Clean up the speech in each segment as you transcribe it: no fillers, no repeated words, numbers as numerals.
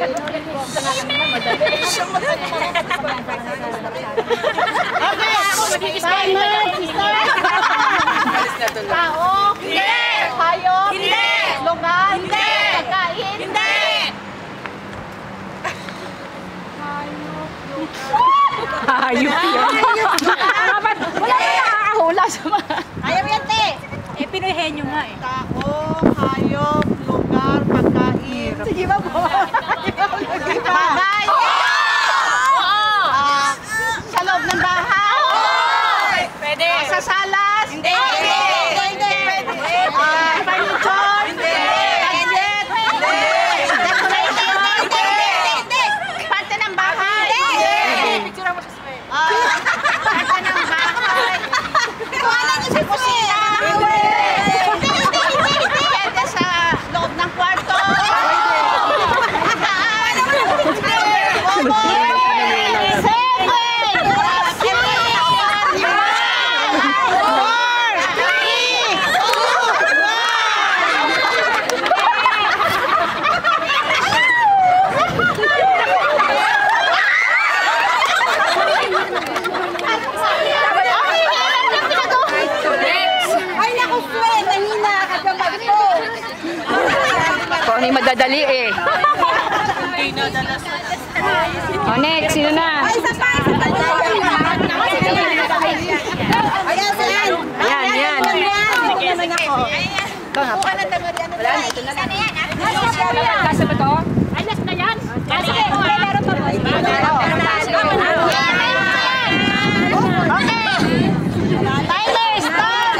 Okay, ako mag-i-start. Tao? Hindi! Hayop? Hindi! Lugar? Hindi! Pagkain? Hindi! Hayop yan. Wala na nakakahula sa mga. Ayaw yan, te! Eh, Pinoyhenyo nga eh. Tao, hayop, lugar, pagkain. Sige ba po? Bagay! Sa loob ng bahay? Pwede. Sa salas? Hindi. Furniture? Hindi. Gadget? Hindi. Decoration? Hindi. Parte ng bahay? Hindi. Picture mo sa sway. Parte ng bahay? Kuhanan niyo sa kusina? Hindi. Pwede sa loob ng kwarto? Kung ano yung madadali eh. O, next. Sino na? Ayan, yan. Wala na, ito na lang. Lasa ba to? Ay, last na yan. Sige, meron pa po. Okay. Timer, start!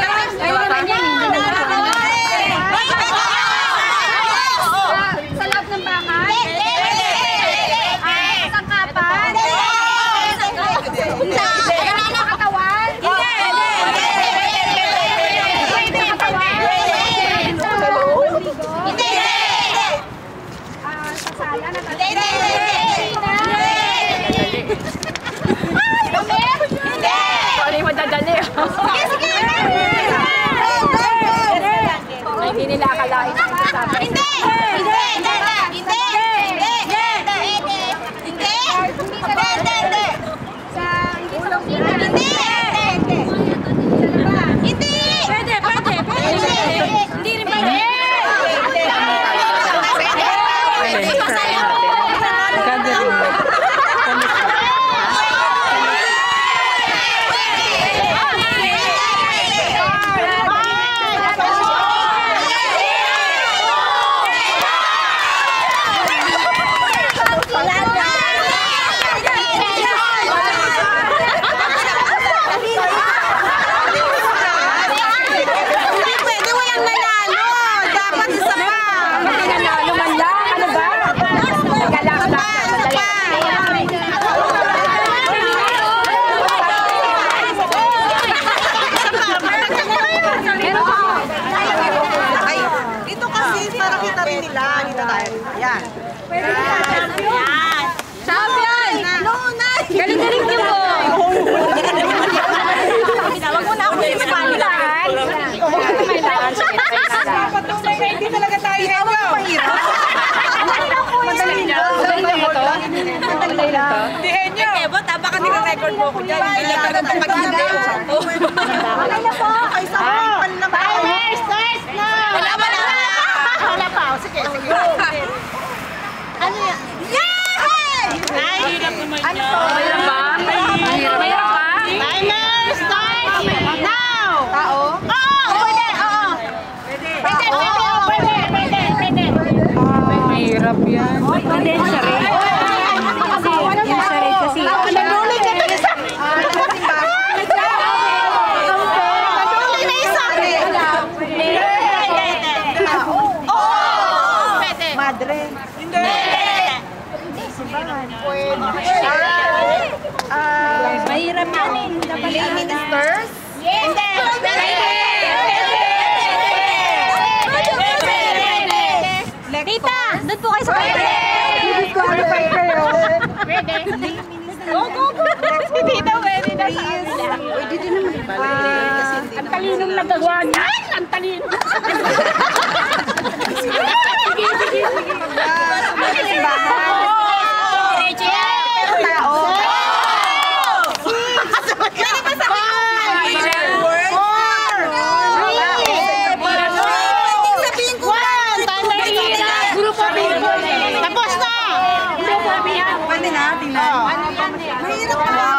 Sa loob ng bahay? Sa kapan? Sa katawan? Sa sala na Sorry, madadali. Hindi nila akalain. Hindi! Hindi! Hindi! Hindi talaga tayo nyo. Madali na to. Madali na to. Hindi henyo. Baka nire-record mo ko dyan. Hindi lang ganun ang pag-ibig. Wala na po. Ay, sa timer, start na. Wala pa. Sige. Ano yan? Yay! Ay, hirap naman yan. Mayroon ba? Mayroon ba? Timer, start now. Tao? Oo, pwede. Oo. Pwede. Mahirap yan. Pwede yung sarin. Yung sarin kasi. Naduloy na isa. Naduloy na isa. Pwede. Madre. Hindi. Mahirap yan eh. Ministers? Hindi. Tita, doon po kayo sa pwede. Pwede. Go. Si Tita pwede na sa kanila. Pwede din naman. Ang talinong nagagawa niyan. Ang talino. Sige. natin ha, tingnan. Mahirap pa.